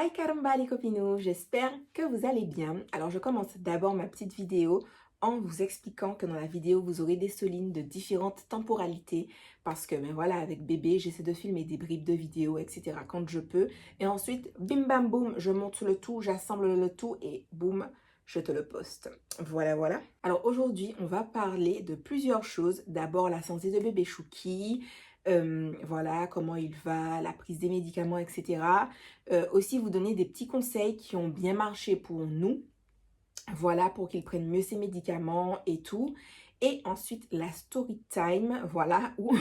Hi caramba les copinous, j'espère que vous allez bien. Alors je commence d'abord ma petite vidéo en vous expliquant que dans la vidéo vous aurez des solines de différentes temporalités parce que ben voilà, avec bébé j'essaie de filmer des bribes de vidéos etc quand je peux et ensuite bim bam boum je monte le tout, j'assemble le tout et boum je te le poste. Voilà. Alors aujourd'hui on va parler de plusieurs choses. D'abord la santé de bébé Chouki. Voilà comment il va, la prise des médicaments, etc. Aussi vous donner des petits conseils qui ont bien marché pour nous, voilà, pour qu'il prenne mieux ses médicaments et tout. Et ensuite la story time, voilà, où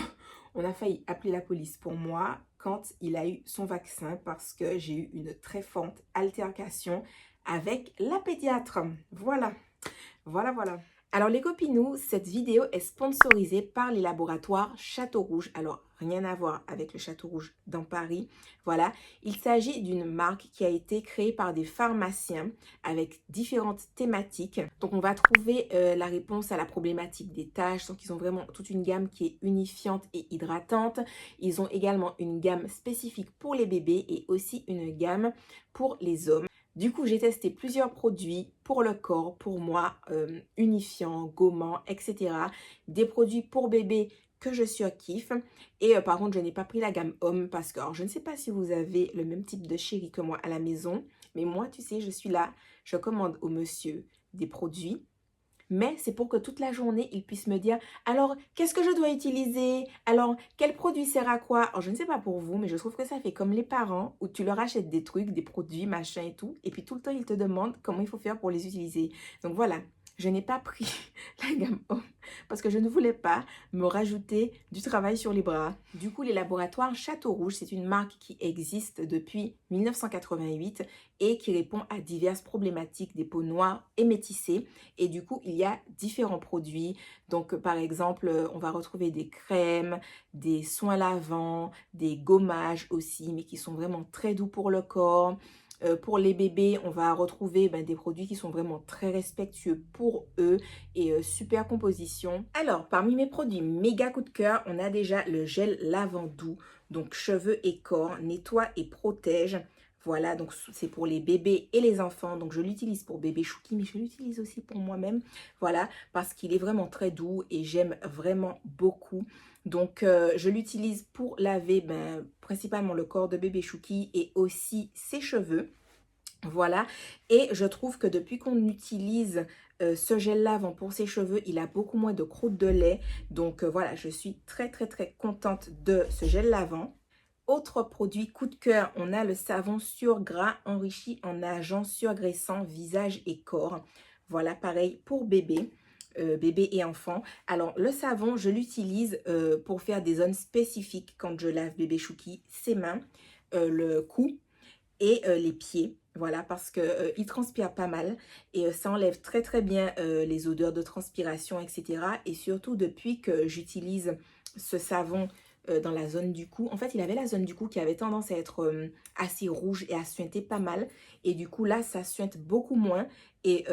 on a failli appeler la police pour moi quand il a eu son vaccin parce que j'ai eu une très forte altercation avec la pédiatre. Voilà. Alors les copinous, cette vidéo est sponsorisée par les laboratoires Château Rouge. Alors rien à voir avec le Château Rouge dans Paris. Voilà, il s'agit d'une marque qui a été créée par des pharmaciens avec différentes thématiques. Donc on va trouver la réponse à la problématique des taches. Donc ils ont vraiment toute une gamme qui est unifiante et hydratante. Ils ont également une gamme spécifique pour les bébés et aussi une gamme pour les hommes. Du coup, j'ai testé plusieurs produits pour le corps, pour moi, unifiants, gommants, etc. Des produits pour bébé que je surkiffe. Et par contre, je n'ai pas pris la gamme homme parce que, alors, je ne sais pas si vous avez le même type de chéri que moi à la maison. Mais moi, tu sais, je suis là, je commande au monsieur des produits. Mais c'est pour que toute la journée, il puisse me dire, alors, qu'est-ce que je dois utiliser? Alors, quel produit sert à quoi? Alors, je ne sais pas pour vous, mais je trouve que ça fait comme les parents où tu leur achètes des trucs, des produits, machin et tout. Et puis, tout le temps, ils te demandent comment il faut faire pour les utiliser. Donc, voilà, je n'ai pas pris la gamme homme parce que je ne voulais pas me rajouter du travail sur les bras. Du coup, les laboratoires Château Rouge, c'est une marque qui existe depuis 1988 et qui répond à diverses problématiques des peaux noires et métissées. Et du coup, il y a différents produits. Donc, par exemple, on va retrouver des crèmes, des soins lavants, des gommages aussi, mais qui sont vraiment très doux pour le corps. Pour les bébés, on va retrouver des produits qui sont vraiment très respectueux pour eux et super composition. Alors, parmi mes produits méga coup de cœur, on a déjà le gel lavant doux, donc cheveux et corps, nettoie et protège. Voilà, donc c'est pour les bébés et les enfants. Donc je l'utilise pour bébé Chouki, mais je l'utilise aussi pour moi-même. Voilà, parce qu'il est vraiment très doux et j'aime vraiment beaucoup. Donc je l'utilise pour laver principalement le corps de bébé Chouki et aussi ses cheveux. Voilà, et je trouve que depuis qu'on utilise ce gel lavant pour ses cheveux, il a beaucoup moins de croûte de lait. Donc voilà, je suis très contente de ce gel lavant. Autre produit coup de cœur, on a le savon sur gras enrichi en agents surgraissants visage et corps. Voilà, pareil pour bébé. Bébé et enfant. Alors le savon, je l'utilise pour faire des zones spécifiques quand je lave bébé Chouki, ses mains, le cou et les pieds. Voilà, parce que il transpire pas mal et ça enlève très bien les odeurs de transpiration, etc. Et surtout depuis que j'utilise ce savon dans la zone du cou. En fait, il avait la zone du cou qui avait tendance à être assez rouge et à suinter pas mal. Et du coup, là, ça suinte beaucoup moins et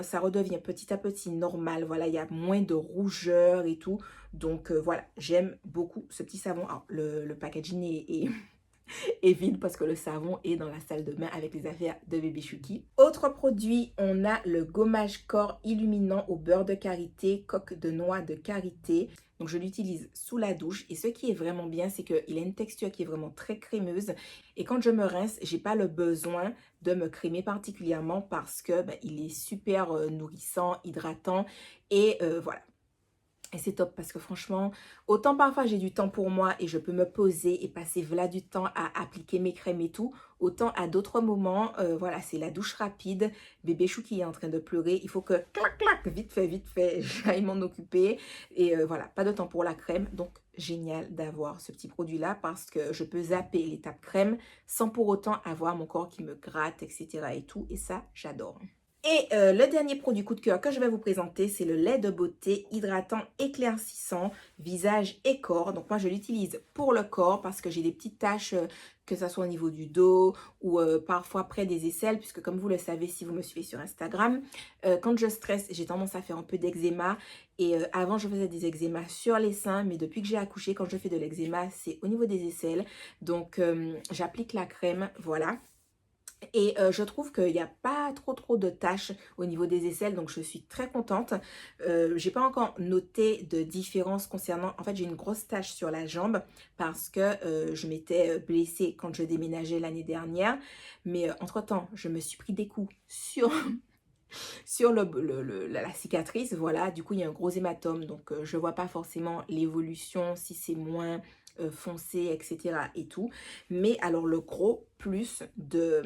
ça redevient petit à petit normal. Voilà, il y a moins de rougeur et tout. Donc voilà, j'aime beaucoup ce petit savon. Alors, le packaging est vide parce que le savon est dans la salle de bain avec les affaires de bébé Chouki. Autre produit, on a le gommage corps illuminant au beurre de karité, coque de noix de karité. Donc je l'utilise sous la douche et ce qui est vraiment bien, c'est qu'il a une texture qui est vraiment très crémeuse et quand je me rince, j'ai pas le besoin de me crémer particulièrement parce que il est super nourrissant, hydratant et voilà. Et c'est top parce que franchement, autant parfois j'ai du temps pour moi et je peux me poser et passer voilà du temps à appliquer mes crèmes et tout, autant à d'autres moments, voilà, c'est la douche rapide, bébé chou qui est en train de pleurer, il faut que clac, vite fait, j'aille m'en occuper et voilà, pas de temps pour la crème, donc génial d'avoir ce petit produit là parce que je peux zapper l'étape crème sans pour autant avoir mon corps qui me gratte, etc. et tout, et ça, j'adore. Et le dernier produit coup de cœur que je vais vous présenter, c'est le lait de beauté hydratant éclaircissant visage et corps. Donc moi je l'utilise pour le corps parce que j'ai des petites taches, que ça soit au niveau du dos ou parfois près des aisselles, puisque comme vous le savez si vous me suivez sur Instagram, quand je stresse, j'ai tendance à faire un peu d'eczéma. Et avant je faisais des eczémas sur les seins, mais depuis que j'ai accouché, quand je fais de l'eczéma, c'est au niveau des aisselles. Donc j'applique la crème, voilà. Et je trouve qu'il n'y a pas trop de tâches au niveau des aisselles, donc je suis très contente. J'ai pas encore noté de différence concernant... En fait, j'ai une grosse tache sur la jambe parce que je m'étais blessée quand je déménageais l'année dernière. Mais entre-temps, je me suis pris des coups sur, sur la cicatrice. Voilà, du coup, il y a un gros hématome, donc je vois pas forcément l'évolution, si c'est moins foncé, etc. et tout. Mais alors, le gros plus de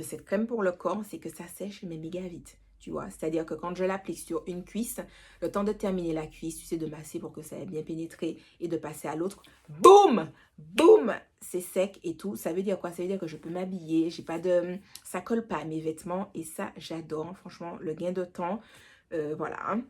cette crème pour le corps, c'est que ça sèche mais méga vite. Tu vois, c'est-à-dire que quand je l'applique sur une cuisse, le temps de terminer la cuisse, tu sais, de masser pour que ça ait bien pénétré et de passer à l'autre, boum, boum, c'est sec et tout. Ça veut dire quoi? Ça veut dire que je peux m'habiller, j'ai pas de... Ça colle pas à mes vêtements et ça, j'adore. Franchement, le gain de temps, voilà. Hein.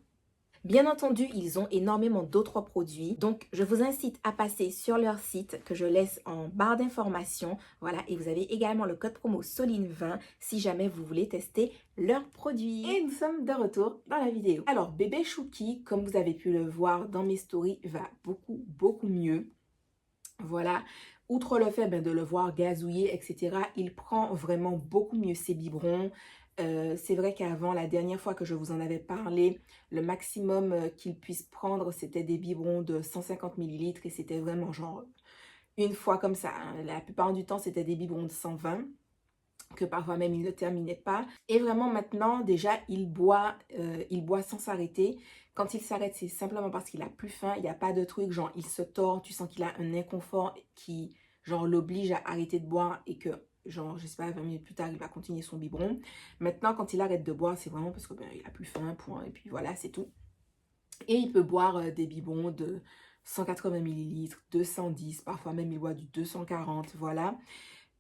Bien entendu, ils ont énormément d'autres produits. Donc, je vous incite à passer sur leur site que je laisse en barre d'informations. Voilà, et vous avez également le code promo Soline20 si jamais vous voulez tester leurs produits. Et nous sommes de retour dans la vidéo. Alors, bébé Chouki, comme vous avez pu le voir dans mes stories, va beaucoup mieux. Voilà, outre le fait de le voir gazouiller, etc., il prend vraiment beaucoup mieux ses biberons. C'est vrai qu'avant, la dernière fois que je vous en avais parlé, le maximum qu'il puisse prendre, c'était des biberons de 150 millilitres et c'était vraiment genre une fois comme ça. Hein. La plupart du temps, c'était des biberons de 120 que parfois même il ne terminait pas. Et vraiment maintenant, déjà, il boit sans s'arrêter. Quand il s'arrête, c'est simplement parce qu'il a plus faim. Il n'y a pas de truc, genre il se tord, tu sens qu'il a un inconfort qui, genre, l'oblige à arrêter de boire et que, genre, je sais pas, 20 minutes plus tard, il va continuer son biberon. Maintenant, quand il arrête de boire, c'est vraiment parce que il a plus faim, point. Et puis voilà, c'est tout. Et il peut boire des biberons de 180 millilitres, 210, parfois même il boit du 240, voilà.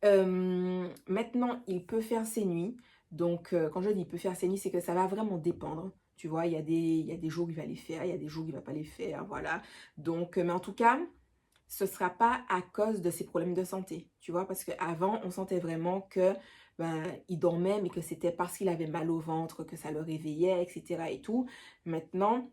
Maintenant, il peut faire ses nuits. Donc, quand je dis il peut faire ses nuits, c'est que ça va vraiment dépendre. Tu vois, il y a des jours où il va les faire, il y a des jours où il ne va pas les faire, voilà. Donc, mais en tout cas, ce ne sera pas à cause de ses problèmes de santé. Tu vois, parce qu'avant, on sentait vraiment que il dormait, mais que c'était parce qu'il avait mal au ventre, que ça le réveillait, etc. et tout. Maintenant,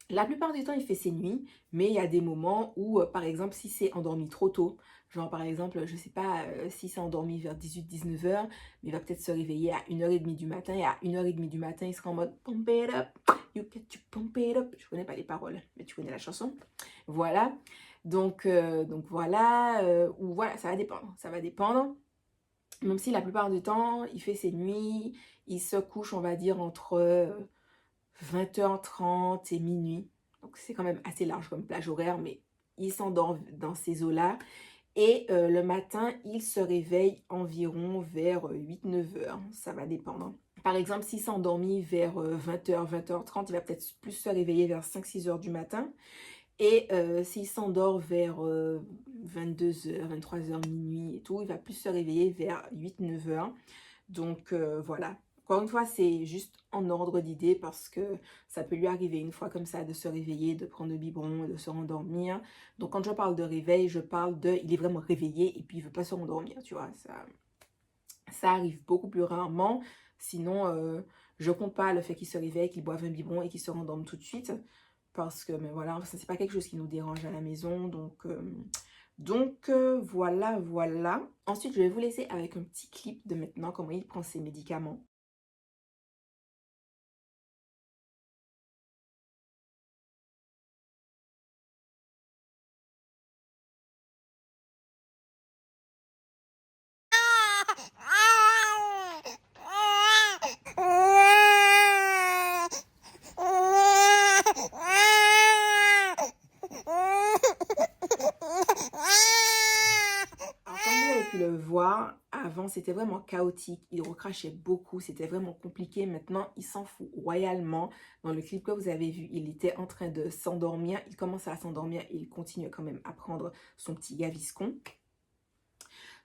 la plupart du temps, il fait ses nuits, mais il y a des moments où, par exemple, si c'est endormi trop tôt, genre par exemple, je sais pas, si c'est endormi vers 18-19 heures, mais il va peut-être se réveiller à 1h30 du matin, et à 1h30 du matin, il sera en mode pump it up, you get to pump it up. Je connais pas les paroles, mais tu connais la chanson. Voilà. Donc voilà, ou voilà, ça va dépendre. Ça va dépendre. Même si la plupart du temps, il fait ses nuits, il se couche, on va dire, entre 20h30 et minuit. Donc c'est quand même assez large comme plage horaire, mais il s'endort dans ces eaux-là. Et le matin, il se réveille environ vers 8-9 heures. Ça va dépendre. Par exemple, s'il s'est endormi vers 20h, 20h30, il va peut-être plus se réveiller vers 5-6 heures du matin. Et s'il s'endort vers 22h, 23h, minuit et tout, il va plus se réveiller vers 8-9 heures. Donc voilà. Encore une fois, c'est juste en ordre d'idée parce que ça peut lui arriver une fois comme ça de se réveiller, de prendre le biberon, de se rendormir. Donc quand je parle de réveil, je parle de... Il est vraiment réveillé et puis il ne veut pas se rendormir, tu vois. Ça arrive beaucoup plus rarement. Sinon, je compte pas le fait qu'il se réveille, qu'il boive un biberon et qu'il se rendorme tout de suite. Parce que, mais voilà, c'est pas quelque chose qui nous dérange à la maison. Donc voilà, voilà. Ensuite, je vais vous laisser avec un petit clip de maintenant comment il prend ses médicaments. Pu le voir, avant c'était vraiment chaotique, il recrachait beaucoup, c'était vraiment compliqué. Maintenant il s'en fout royalement. Dans le clip que vous avez vu, il était en train de s'endormir, il commence à s'endormir et il continue quand même à prendre son petit Gaviscon.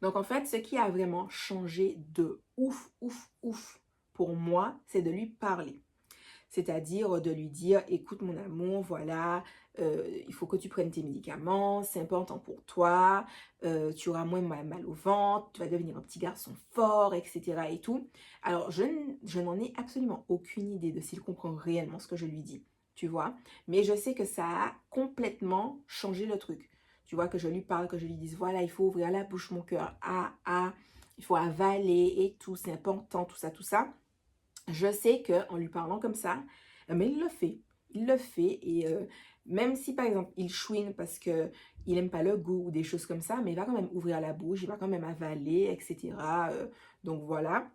Donc en fait, ce qui a vraiment changé de ouf pour moi, c'est de lui parler. C'est-à-dire de lui dire, écoute mon amour, voilà, il faut que tu prennes tes médicaments, c'est important pour toi, tu auras moins mal au ventre, tu vas devenir un petit garçon fort, etc. et tout. Alors, je n'en ai absolument aucune idée de s'il comprend réellement ce que je lui dis, tu vois. Mais je sais que ça a complètement changé le truc. Tu vois, que je lui parle, que je lui dise, voilà, il faut ouvrir la bouche, mon cœur, il faut avaler et tout, c'est important, tout ça, tout ça. Je sais qu'en lui parlant comme ça, mais il le fait. Il le fait et même si par exemple il chouine parce que il n'aime pas le goût ou des choses comme ça, mais il va quand même ouvrir la bouche, il va quand même avaler, etc. Donc voilà.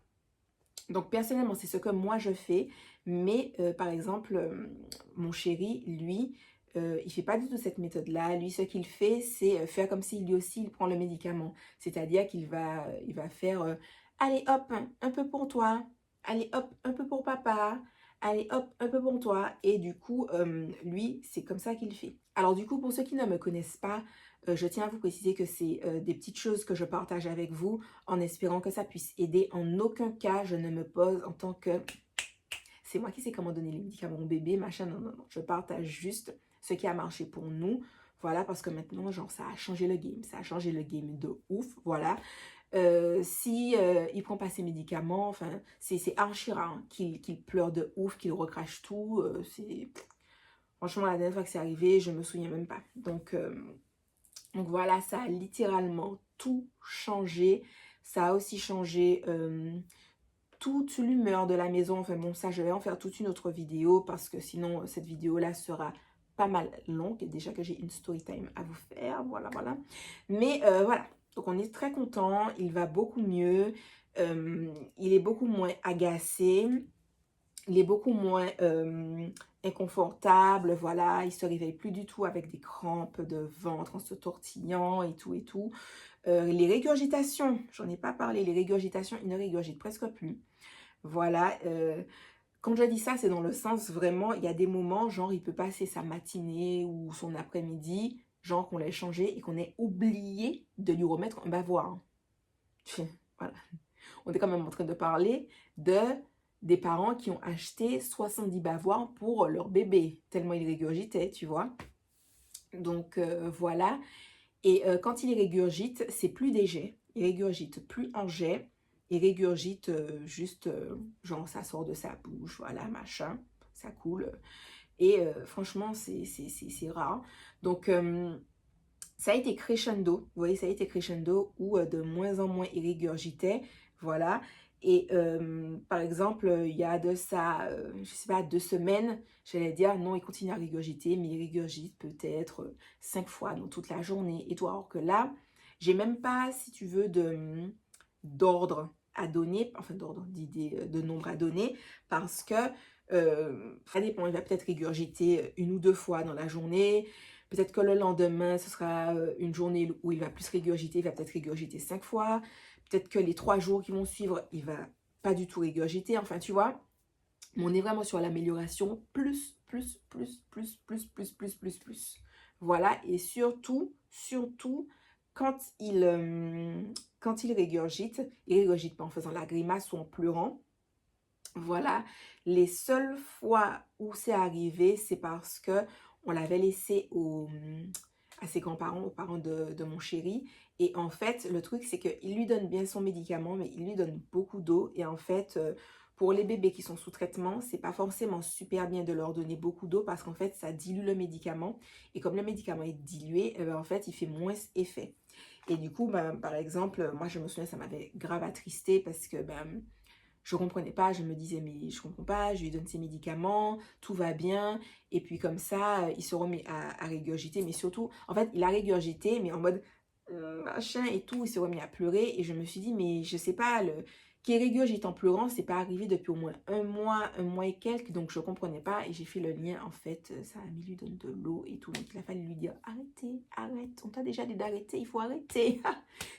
Donc personnellement, c'est ce que moi je fais. Mais par exemple, mon chéri, lui, il fait pas du tout cette méthode-là. Lui, ce qu'il fait, c'est faire comme si lui aussi, il prend le médicament. C'est-à-dire il va faire, allez hop, un peu pour toi. Allez hop, un peu pour papa. Allez hop, un peu pour toi. Et du coup, lui, c'est comme ça qu'il fait. Alors du coup, pour ceux qui ne me connaissent pas, je tiens à vous préciser que c'est des petites choses que je partage avec vous en espérant que ça puisse aider. En aucun cas, je ne me pose en tant que c'est moi qui sais comment donner les médicaments au bébé, machin, non, non, non. Je partage juste ce qui a marché pour nous. Voilà, parce que maintenant, genre, ça a changé le game. Ça a changé le game de ouf, voilà. Si il prend pas ses médicaments, enfin, c'est archi rare hein, qu'il pleure de ouf, qu'il recrache tout. Franchement, la dernière fois que c'est arrivé, je me souviens même pas. Donc voilà, ça a littéralement tout changé. Ça a aussi changé toute l'humeur de la maison. Enfin bon, ça, je vais en faire toute une autre vidéo parce que sinon, cette vidéo-là sera pas mal longue. Et déjà que j'ai une story time à vous faire. Voilà, voilà. Mais voilà. Donc, on est très content. Il va beaucoup mieux. Il est beaucoup moins agacé. Il est beaucoup moins inconfortable, voilà, il se réveille plus du tout avec des crampes de ventre en se tortillant et tout et tout. Les régurgitations, j'en ai pas parlé, les régurgitations, il ne régurgite presque plus. Voilà, quand je dis ça, c'est dans le sens vraiment, il y a des moments, genre il peut passer sa matinée ou son après-midi, genre qu'on l'a changé et qu'on ait oublié de lui remettre un bavoir. Voilà. On est quand même en train de parler des parents qui ont acheté 70 bavoirs pour leur bébé, tellement ils régurgitaient, tu vois. Donc voilà. Et quand il régurgite, c'est plus des jets. Il régurgite plus en jet. Il régurgite juste, genre ça sort de sa bouche, voilà, machin. Ça coule. Et franchement, c'est rare. Donc ça a été crescendo, vous voyez, ça a été crescendo où de moins en moins il régurgitait, voilà. Et par exemple, il y a de ça, je sais pas, 2 semaines, j'allais dire, non, il continue à régurgiter, mais il régurgite peut-être 5 fois dans toute la journée et tout. Alors que là, j'ai même pas, si tu veux, d'ordre à donner, enfin d'ordre, d'idée, de nombre à donner, parce que ça dépend, il va peut-être régurgiter 1 ou 2 fois dans la journée. Peut-être que le lendemain, ce sera une journée où il va plus régurgiter, il va peut-être régurgiter 5 fois. Peut-être que les 3 jours qui vont suivre, il va pas du tout régurgiter. Enfin, tu vois, mais on est vraiment sur l'amélioration. Plus, plus, plus, plus, plus, plus, plus, plus, plus. Voilà, et surtout, surtout, quand il régurgite, il régurgite pas en faisant la grimace ou en pleurant. Voilà, les seules fois où c'est arrivé, c'est parce que on l'avait laissé à ses grands-parents, aux parents de mon chéri. Et en fait, le truc, c'est qu'il lui donne bien son médicament, mais il lui donne beaucoup d'eau. Et en fait, pour les bébés qui sont sous traitement, c'est pas forcément super bien de leur donner beaucoup d'eau parce qu'en fait, ça dilue le médicament. Et comme le médicament est dilué, eh ben, en fait, il fait moins effet. Et du coup, ben, par exemple, moi, je me souviens, ça m'avait grave attristé parce que ben, je comprenais pas, je me disais mais je comprends pas, je lui donne ses médicaments, tout va bien, et puis comme ça, il se remet à régurgiter, mais surtout, en fait, il a régurgité, mais en mode machin et tout, il se remet à pleurer, et je me suis dit, mais je sais pas, qu'il régurgite en pleurant, c'est pas arrivé depuis au moins un mois et quelques, donc je comprenais pas, et j'ai fait le lien, en fait, sa amie lui donne de l'eau et tout, donc il a fallu lui dire, arrêtez, arrête, on t'a déjà dit d'arrêter, il faut arrêter.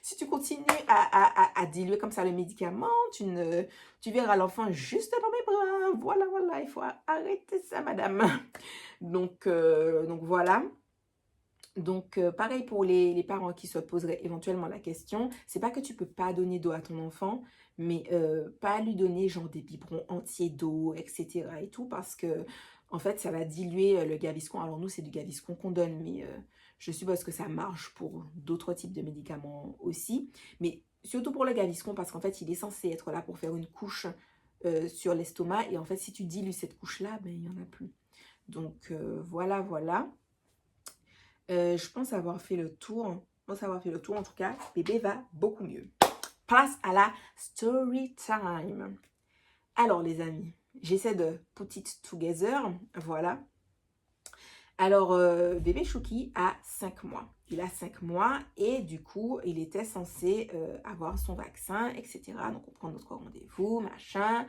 Si tu continues à diluer comme ça le médicament, tu verras l'enfant juste dans mes bras. Voilà, voilà, il faut arrêter ça, madame. Donc voilà. Donc, pareil pour les parents qui se poseraient éventuellement la question, c'est pas que tu peux pas donner d'eau à ton enfant, mais pas lui donner genre des biberons entiers d'eau, etc. et tout, parce que en fait, ça va diluer le Gaviscon. Alors nous, c'est du Gaviscon qu'on donne, mais je suppose que ça marche pour d'autres types de médicaments aussi. Mais surtout pour le Gaviscon, parce qu'en fait, il est censé être là pour faire une couche sur l'estomac, et en fait, si tu dilues cette couche-là, ben, il n'y en a plus. Donc, voilà, voilà. Je pense avoir fait le tour. Je pense avoir fait le tour. En tout cas, bébé va beaucoup mieux. place à la story time. Alors les amis, j'essaie de put it together, voilà. Alors, bébé Chouki a 5 mois. Il a 5 mois et du coup, il était censé avoir son vaccin, etc. Donc, on prend notre rendez-vous, machin.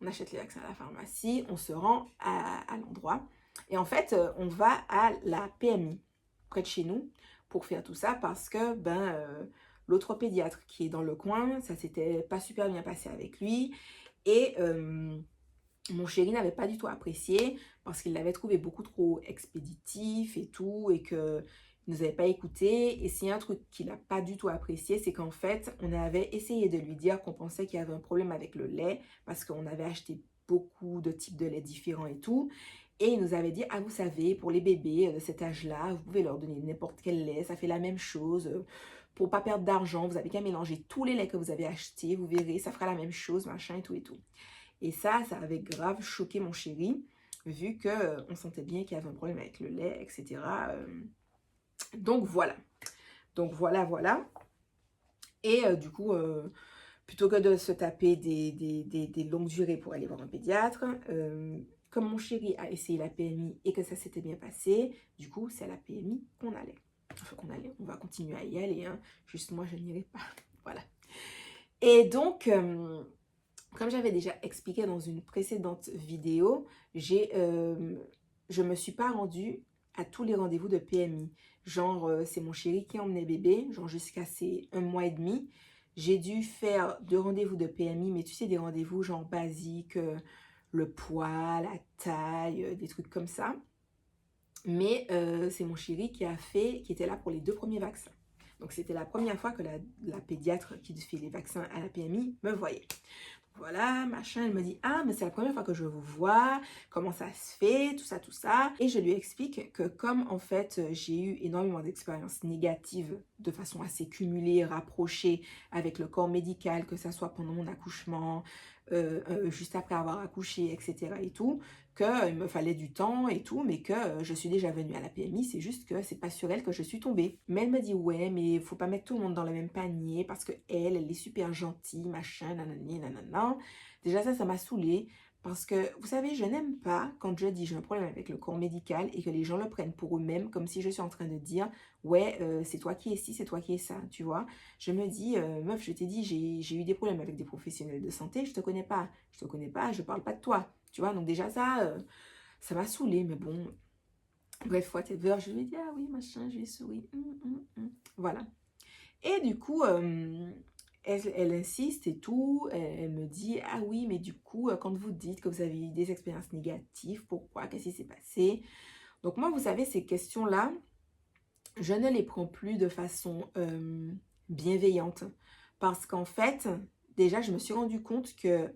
On achète les vaccins à la pharmacie, on se rend à l'endroit. Et en fait, on va à la PMI, près de chez nous, pour faire tout ça parce que l'autre pédiatre qui est dans le coin, ça s'était pas super bien passé avec lui. Et mon chéri n'avait pas du tout apprécié parce qu'il l'avait trouvé beaucoup trop expéditif et tout et que il nous avait pas écouté. Et c'est un truc qu'il n'a pas du tout apprécié, c'est qu'en fait, on avait essayé de lui dire qu'on pensait qu'il y avait un problème avec le lait parce qu'on avait acheté beaucoup de types de lait différents et tout. Et il nous avait dit, ah vous savez, pour les bébés de cet âge-là, vous pouvez leur donner n'importe quel lait, ça fait la même chose. Pour pas perdre d'argent, vous avez qu'à mélanger tous les laits que vous avez achetés, vous verrez, ça fera la même chose, machin et tout et tout. Et ça avait grave choqué mon chéri, vu qu'on sentait bien qu'il y avait un problème avec le lait, etc. Donc voilà. Donc voilà. Et du coup, plutôt que de se taper des longues durées pour aller voir un pédiatre, comme mon chéri a essayé la PMI et que ça s'était bien passé, du coup, c'est à la PMI qu'on allait. Enfin, on va continuer à y aller, hein. Juste moi, je n'irai pas. Voilà. Et donc, comme j'avais déjà expliqué dans une précédente vidéo, je me suis pas rendue à tous les rendez-vous de PMI. Genre, c'est mon chéri qui emmenait bébé, genre jusqu'à ses 1 mois et demi. J'ai dû faire 2 rendez-vous de PMI, mais tu sais, des rendez-vous genre basiques, le poids, la taille, des trucs comme ça. Mais c'est mon chéri qui était là pour les 2 premiers vaccins. Donc, c'était la première fois que la pédiatre qui fait les vaccins à la PMI me voyait. Voilà, machin, elle me dit, ah, mais c'est la première fois que je vous vois, comment ça se fait, tout ça, tout ça. Et je lui explique que comme en fait, j'ai eu énormément d'expériences négatives de façon assez cumulée, rapprochée avec le corps médical, que ça soit pendant mon accouchement, juste après avoir accouché, etc. et tout, qu'il me fallait du temps et tout, mais que je suis déjà venue à la PMI, c'est juste que c'est pas sur elle que je suis tombée. Mais elle me dit, ouais, mais faut pas mettre tout le monde dans le même panier parce que elle est super gentille, machin, nanani, nanana. Déjà ça m'a saoulée parce que, vous savez, je n'aime pas quand je dis j'ai un problème avec le corps médical et que les gens le prennent pour eux-mêmes comme si je suis en train de dire, ouais, c'est toi qui es ci, c'est toi qui es ça, tu vois. Je me dis, meuf, je t'ai dit, j'ai eu des problèmes avec des professionnels de santé, je te connais pas, je parle pas de toi. Tu vois, donc déjà ça m'a saoulée, mais bon, bref, whatever, je lui ai dit, ah oui, machin, je lui ai souri, voilà. Et du coup, elle insiste et tout, elle me dit, ah oui, mais du coup, quand vous dites que vous avez eu des expériences négatives, pourquoi, qu'est-ce qui s'est passé? Donc moi, vous savez, ces questions-là, je ne les prends plus de façon bienveillante, parce qu'en fait, déjà, je me suis rendu compte que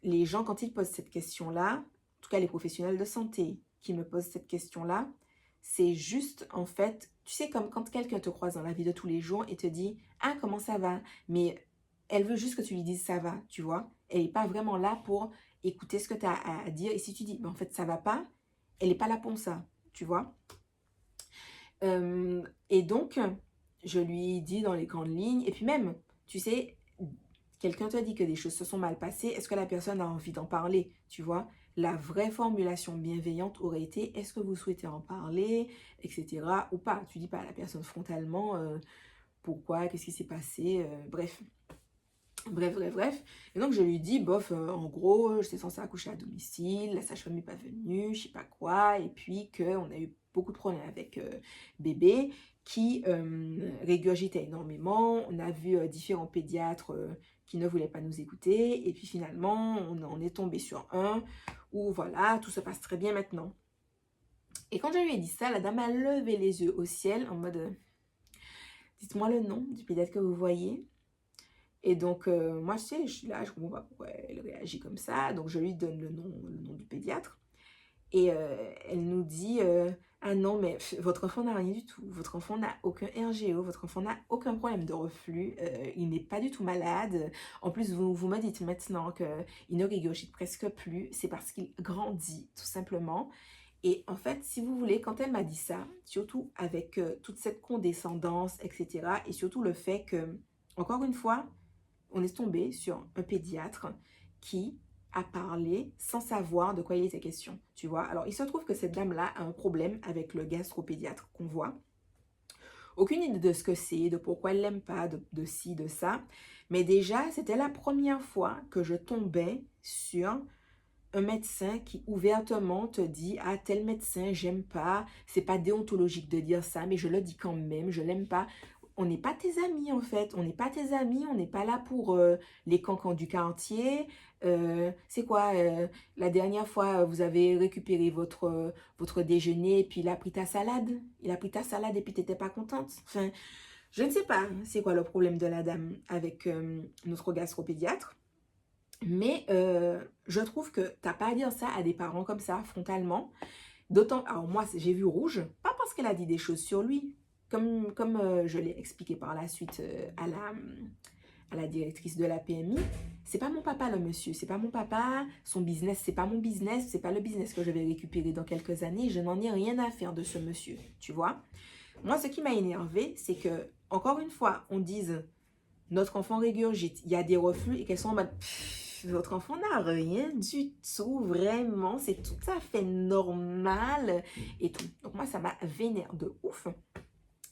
les gens, quand ils posent cette question-là, en tout cas les professionnels de santé qui me posent cette question-là, c'est juste en fait, tu sais, comme quand quelqu'un te croise dans la vie de tous les jours et te dit, ah, comment ça va? Mais elle veut juste que tu lui dises ça va, tu vois. Elle n'est pas vraiment là pour écouter ce que tu as à dire. Et si tu dis, en fait, ça va pas, elle n'est pas là pour ça, tu vois. Et donc, je lui dis dans les grandes lignes, et puis même, tu sais, quelqu'un te dit que des choses se sont mal passées, est-ce que la personne a envie d'en parler, tu vois? La vraie formulation bienveillante aurait été, est-ce que vous souhaitez en parler, etc. ou pas. Tu dis pas à la personne frontalement, pourquoi, qu'est-ce qui s'est passé, bref. Bref. Et donc, je lui dis, bof, en gros, j'étais censée accoucher à domicile, la sage-femme n'est pas venue, je sais pas quoi, et puis qu'on a eu beaucoup de problèmes avec bébé qui régurgitait énormément. On a vu différents pédiatres qui ne voulaient pas nous écouter, et puis finalement, on est tombé sur un où voilà, tout se passe très bien maintenant. Et quand je lui ai dit ça, la dame a levé les yeux au ciel en mode, dites-moi le nom du pédiatre que vous voyez. Et donc, moi, tu sais, je suis là, je comprends pas pourquoi elle réagit comme ça. Donc, je lui donne le nom du pédiatre. Et elle nous dit, ah non, mais votre enfant n'a rien du tout. Votre enfant n'a aucun RGO. Votre enfant n'a aucun problème de reflux. Il n'est pas du tout malade. En plus, vous me dites maintenant qu'il ne régurgite presque plus. C'est parce qu'il grandit, tout simplement. Et en fait, si vous voulez, quand elle m'a dit ça, surtout avec toute cette condescendance, etc., et surtout le fait que, encore une fois, on est tombé sur un pédiatre qui a parlé sans savoir de quoi il était question, tu vois. Alors, il se trouve que cette dame-là a un problème avec le gastropédiatre qu'on voit. Aucune idée de ce que c'est, de pourquoi elle l'aime pas, de ci, de ça. Mais déjà, c'était la première fois que je tombais sur un médecin qui ouvertement te dit: ah, tel médecin j'aime pas, c'est pas déontologique de dire ça, mais je le dis quand même, je l'aime pas. On n'est pas tes amis en fait, on n'est pas tes amis, on n'est pas là pour les cancans du quartier. C'est quoi, la dernière fois vous avez récupéré votre déjeuner et puis il a pris ta salade, et puis t'étais pas contente. Enfin, je ne sais pas c'est quoi le problème de la dame avec notre gastropédiatre. Mais je trouve que t'as pas à dire ça à des parents comme ça, frontalement. D'autant, alors moi, j'ai vu rouge, pas parce qu'elle a dit des choses sur lui, comme je l'ai expliqué par la suite à la directrice de la PMI. C'est pas mon papa, le monsieur, c'est pas mon papa, son business, c'est pas mon business, c'est pas le business que je vais récupérer dans quelques années, je n'en ai rien à faire de ce monsieur, tu vois. Moi, ce qui m'a énervé, c'est que, encore une fois, on dise notre enfant régurgite, il y a des reflux et qu'elles sont en mode: votre enfant n'a rien du tout, vraiment, c'est tout à fait normal et tout. Donc moi, ça m'a vénère de ouf.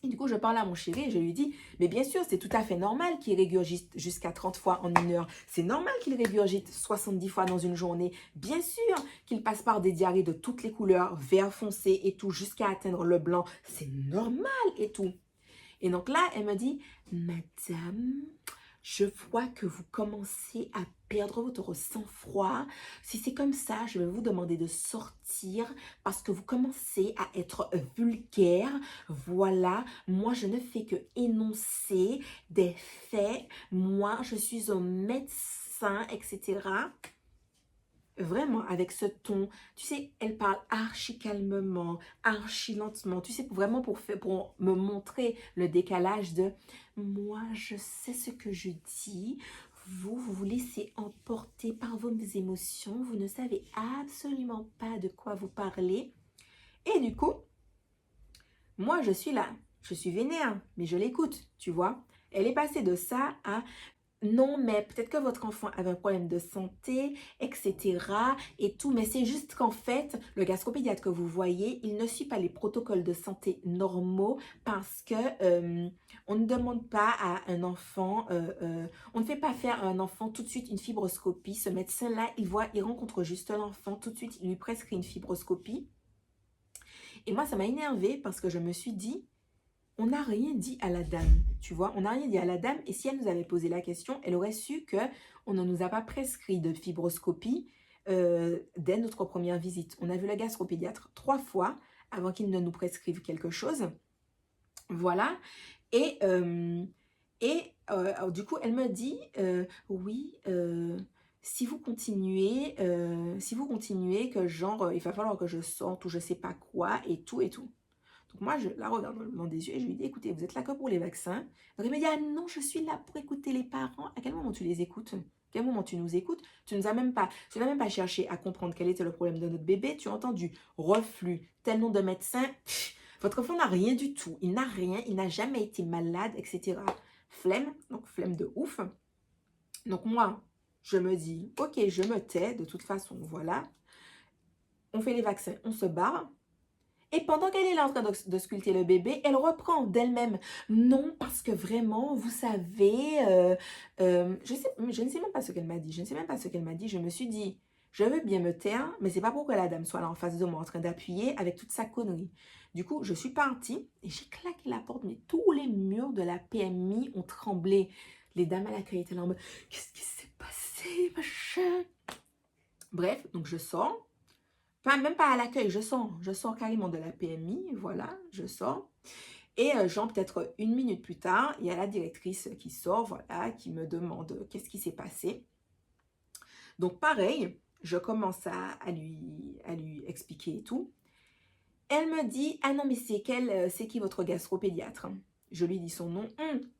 Et du coup, je parle à mon chéri et je lui dis: mais bien sûr, c'est tout à fait normal qu'il régurgite jusqu'à 30 fois en une heure. C'est normal qu'il régurgite 70 fois dans une journée. Bien sûr qu'il passe par des diarrhées de toutes les couleurs, vert foncé et tout, jusqu'à atteindre le blanc. C'est normal et tout. Et donc là, elle me dit: madame, je vois que vous commencez à perdre votre sang-froid. Si c'est comme ça, je vais vous demander de sortir parce que vous commencez à être vulgaire. Voilà, moi je ne fais que énoncer des faits. Moi, je suis un médecin, etc. Vraiment, avec ce ton, tu sais, elle parle archi calmement, archi lentement, tu sais, vraiment pour me montrer le décalage de: moi, je sais ce que je dis, vous vous laissez emporter par vos émotions, vous ne savez absolument pas de quoi vous parlez. Et du coup, moi, je suis là, je suis vénère, mais je l'écoute, tu vois. Elle est passée de ça à: non, mais peut-être que votre enfant avait un problème de santé, etc. et tout. Mais c'est juste qu'en fait, le gastropédiatre que vous voyez, il ne suit pas les protocoles de santé normaux parce que on ne demande pas à un enfant, on ne fait pas faire à un enfant tout de suite une fibroscopie. Ce médecin-là, il rencontre juste l'enfant, tout de suite, il lui prescrit une fibroscopie. Et moi, ça m'a énervée parce que je me suis dit: on n'a rien dit à la dame, tu vois, on n'a rien dit à la dame. Et si elle nous avait posé la question, elle aurait su que on ne nous a pas prescrit de fibroscopie dès notre première visite. On a vu le gastropédiatre 3 fois avant qu'il ne nous prescrive quelque chose. Voilà. Et, alors, du coup, elle me dit: oui, si vous continuez, que genre, il va falloir que je sorte ou je sais pas quoi et tout et tout. Donc moi, je la regarde dans le blanc des yeux et je lui dis: écoutez, vous êtes là que pour les vaccins. Donc elle me dit: ah non, je suis là pour écouter les parents. À quel moment tu les écoutes? À quel moment tu nous écoutes? Tu n'as même pas cherché à comprendre quel était le problème de notre bébé. Tu as entendu reflux, tel nom de médecin. Pff, votre enfant n'a rien du tout. Il n'a rien, il n'a jamais été malade, etc. Flemme, donc flemme de ouf. Donc moi, je me dis: ok, je me tais, de toute façon, voilà. On fait les vaccins, on se barre. Et pendant qu'elle est là en train de sculpter le bébé, elle reprend d'elle-même: non, parce que vraiment, vous savez, je ne sais même pas ce qu'elle m'a dit. Je me suis dit: je veux bien me taire, mais c'est pas pour que la dame soit là en face de moi en train d'appuyer avec toute sa connerie. Du coup, je suis partie et j'ai claqué la porte, mais tous les murs de la PMI ont tremblé. Les dames à l'accueil étaient là en mode: qu'est-ce qui s'est passé, machin? Bref, donc je sors. Enfin, même pas à l'accueil, je sors carrément de la PMI, voilà, je sors. Et genre peut-être 1 minute plus tard, il y a la directrice qui sort, voilà, qui me demande qu'est-ce qui s'est passé. Donc pareil, je commence à lui expliquer et tout. Elle me dit: ah non, mais c'est qui votre gastropédiatre? Je lui dis son nom.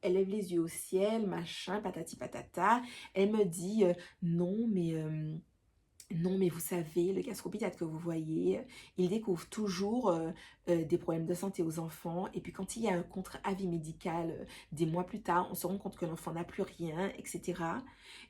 Elle lève les yeux au ciel, machin, patati patata. Elle me dit: non, mais Non, mais vous savez, le gastropédiatre que vous voyez, il découvre toujours des problèmes de santé aux enfants. Et puis quand il y a un contre-avis médical des mois plus tard, on se rend compte que l'enfant n'a plus rien, etc.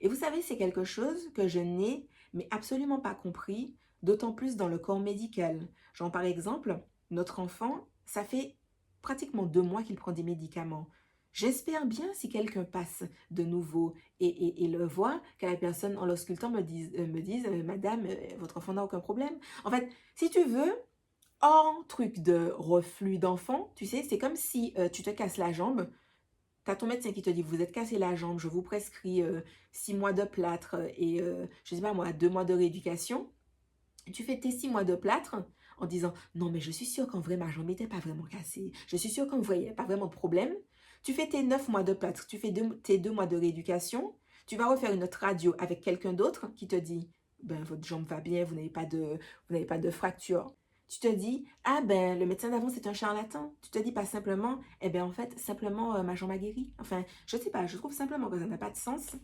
Et vous savez, c'est quelque chose que je n'ai mais absolument pas compris, d'autant plus dans le corps médical. Genre par exemple, notre enfant, ça fait pratiquement 2 mois qu'il prend des médicaments. J'espère bien si quelqu'un passe de nouveau et le voit, que la personne en l'auscultant me dise Madame, votre enfant n'a aucun problème. En fait, si tu veux, hors truc de reflux d'enfant, tu sais, c'est comme si tu te casses la jambe, tu as ton médecin qui te dit, vous êtes cassé la jambe, je vous prescris 6 mois de plâtre et, je sais pas moi, 2 mois de rééducation. Tu fais tes 6 mois de plâtre en disant, non mais je suis sûre qu'en vrai ma jambe n'était pas vraiment cassée, je suis sûre qu'en vrai il n'y a pas vraiment de problème. Tu fais tes 9 mois de plâtre, tu fais tes 2 mois de rééducation, tu vas refaire une autre radio avec quelqu'un d'autre qui te dit, ben votre jambe va bien, vous n'avez pas de fracture. Tu te dis, ah ben le médecin d'avant c'est un charlatan. Tu te dis pas simplement, eh ben en fait simplement ma jambe a guéri. Enfin, je sais pas, je trouve simplement que ça n'a pas de sens.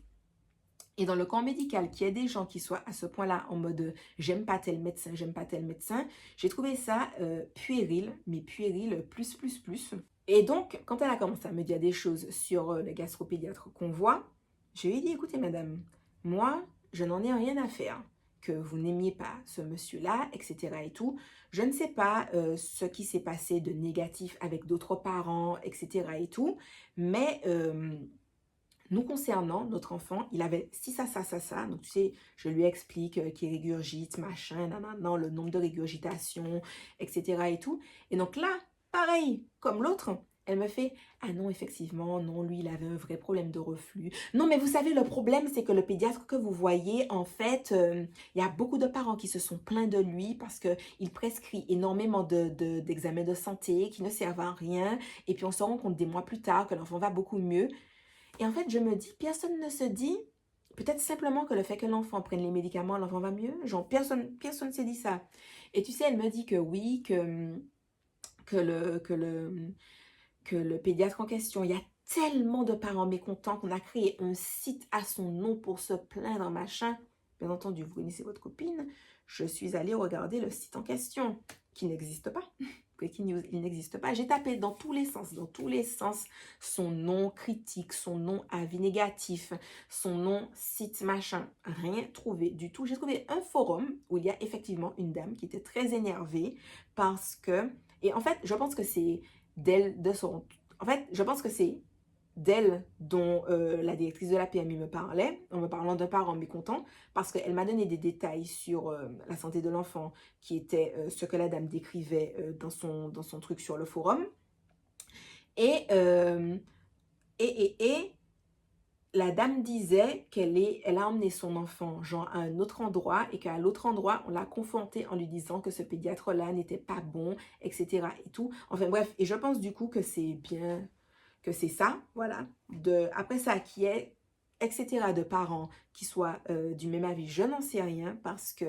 Et dans le camp médical, qu'il y ait des gens qui soient à ce point-là en mode j'aime pas tel médecin, j'aime pas tel médecin, j'ai trouvé ça puéril, mais puéril plus, plus, plus. Et donc, quand elle a commencé à me dire des choses sur le gastropédiatre qu'on voit, je lui ai dit écoutez, madame, moi, je n'en ai rien à faire que vous n'aimiez pas ce monsieur-là, etc. et tout. Je ne sais pas ce qui s'est passé de négatif avec d'autres parents, etc. et tout, mais nous concernant, notre enfant, il avait ci, ça, ça, ça, ça. Donc, tu sais, je lui explique qu'il régurgite, machin, nanana, le nombre de régurgitations, etc. et tout. Et donc là, pareil, comme l'autre, elle me fait, ah non, effectivement, non, lui, il avait un vrai problème de reflux. Non, mais vous savez, le problème, c'est que le pédiatre que vous voyez, en fait, il y a beaucoup de parents qui se sont plaints de lui parce qu'il prescrit énormément d'examens de santé qui ne servent à rien. Et puis, on se rend compte des mois plus tard que l'enfant va beaucoup mieux. Et en fait, je me dis, personne ne se dit, peut-être simplement que le fait que l'enfant prenne les médicaments, l'enfant va mieux. Genre, personne ne s'est dit ça. Et tu sais, elle me dit que oui, que le, que le, que le pédiatre en question, il y a tellement de parents mécontents qu'on a créé un site à son nom pour se plaindre, machin. Bien entendu, vous connaissez votre copine. Je suis allée regarder le site en question, qui n'existe pas. Breaking news, il n'existe pas. J'ai tapé dans tous les sens, son nom critique, son nom avis négatif, son nom site machin. Rien trouvé du tout. J'ai trouvé un forum où il y a effectivement une dame qui était très énervée parce que, et en fait, je pense que c'est d'elle, de son, en fait, je pense que c'est d'elle dont la directrice de la PMI me parlait, en me parlant d'un parent mécontent, parce qu'elle m'a donné des détails sur la santé de l'enfant, qui était ce que la dame décrivait dans son truc sur le forum. Et, et la dame disait elle a emmené son enfant genre à un autre endroit et qu'à l'autre endroit, on l'a confronté en lui disant que ce pédiatre-là n'était pas bon, etc. et tout. Enfin bref, et je pense du coup que c'est bien que c'est ça, voilà. Après ça, qui est, etc., de parents qui soient du même avis, je n'en sais rien parce que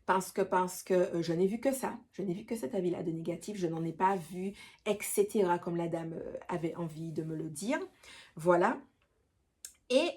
je n'ai vu que ça. Je n'ai vu que cet avis-là de négatif. Je n'en ai pas vu, etc., comme la dame avait envie de me le dire. Voilà. Et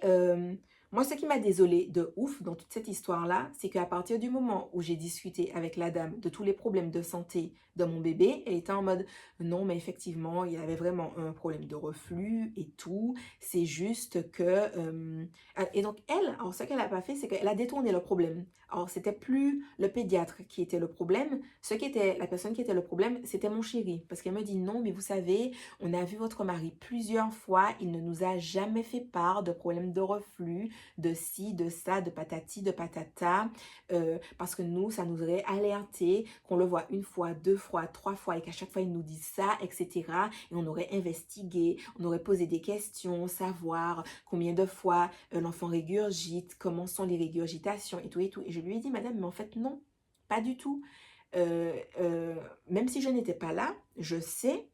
moi, ce qui m'a désolée de ouf dans toute cette histoire-là, c'est qu'à partir du moment où j'ai discuté avec la dame de tous les problèmes de santé de mon bébé, elle était en mode non, mais effectivement, il avait vraiment un problème de reflux et tout. C'est juste que. Et donc, elle, alors ce qu'elle n'a pas fait, c'est qu'elle a détourné le problème. Alors, c'était plus le pédiatre qui était le problème. La personne qui était le problème, c'était mon chéri. Parce qu'elle me dit non, mais vous savez, on a vu votre mari plusieurs fois, il ne nous a jamais fait part de problèmes de reflux, de ci, de ça, de patati, de patata, parce que nous, ça nous aurait alerté qu'on le voit une fois, 2 fois, 3 fois, et qu'à chaque fois, il nous dit ça, etc. Et on aurait investigué, on aurait posé des questions, savoir combien de fois l'enfant régurgite, comment sont les régurgitations, et tout, et tout. Et je lui ai dit, madame, mais en fait, non, pas du tout. Même si je n'étais pas là, je sais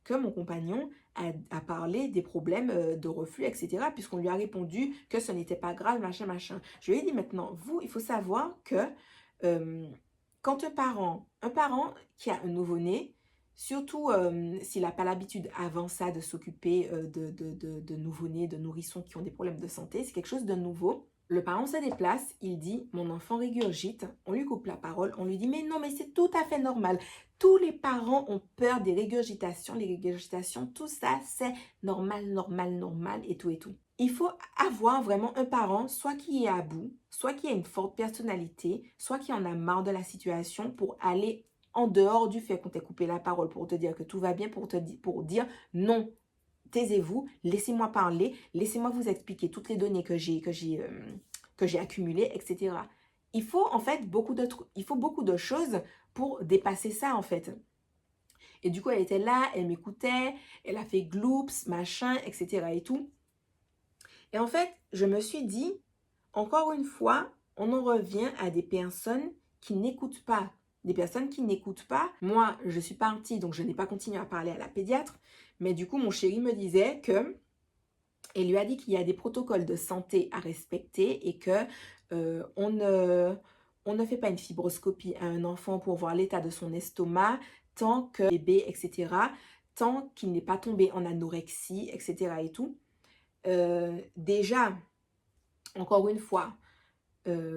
que mon compagnon a parlé des problèmes de reflux, etc., puisqu'on lui a répondu que ce n'était pas grave, machin, machin. Je lui ai dit maintenant, vous, il faut savoir que quand un parent qui a un nouveau-né, surtout s'il n'a pas l'habitude avant ça de s'occuper de nouveau-nés, de nourrissons qui ont des problèmes de santé, c'est quelque chose de nouveau. Le parent se déplace, il dit, mon enfant régurgite, on lui coupe la parole, on lui dit, mais non, mais c'est tout à fait normal. Tous les parents ont peur des régurgitations, les régurgitations, tout ça, c'est normal, normal, normal et tout et tout. Il faut avoir vraiment un parent, soit qui est à bout, soit qui a une forte personnalité, soit qui en a marre de la situation pour aller en dehors du fait qu'on t'ait coupé la parole, pour te dire que tout va bien, pour dire non, taisez-vous, laissez-moi parler, laissez-moi vous expliquer toutes les données que j'ai accumulées, etc. Il faut en fait beaucoup de choses pour dépasser ça en fait. Et du coup, elle était là, elle m'écoutait, elle a fait gloops, machin, etc. et tout. Et en fait, je me suis dit, encore une fois, on en revient à des personnes qui n'écoutent pas. Des personnes qui n'écoutent pas. Moi, je suis partie, donc je n'ai pas continué à parler à la pédiatre. Mais du coup, mon chéri me disait que, il lui a dit qu'il y a des protocoles de santé à respecter et que on ne fait pas une fibroscopie à un enfant pour voir l'état de son estomac tant que bébé, etc., tant qu'il n'est pas tombé en anorexie, etc. et tout. Déjà, encore une fois,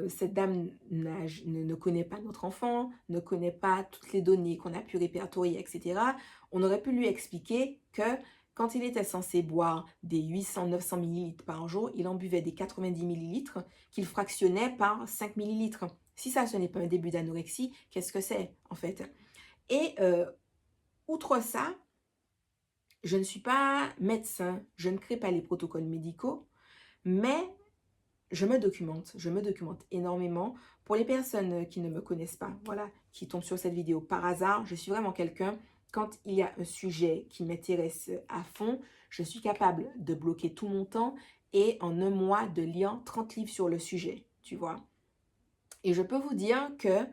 cette dame ne connaît pas notre enfant, ne connaît pas toutes les données qu'on a pu répertorier, etc. On aurait pu lui expliquer que quand il était censé boire des 800-900 millilitres par jour, il en buvait des 90 millilitres qu'il fractionnait par 5 millilitres. Si ça, ce n'est pas un début d'anorexie, qu'est-ce que c'est en fait? Et outre ça, je ne suis pas médecin, je ne crée pas les protocoles médicaux, mais je me documente énormément. Pour les personnes qui ne me connaissent pas, voilà, qui tombent sur cette vidéo par hasard, je suis vraiment quelqu'un, quand il y a un sujet qui m'intéresse à fond, je suis capable de bloquer tout mon temps et en un mois de lire 30 livres sur le sujet, tu vois. Et je peux vous dire que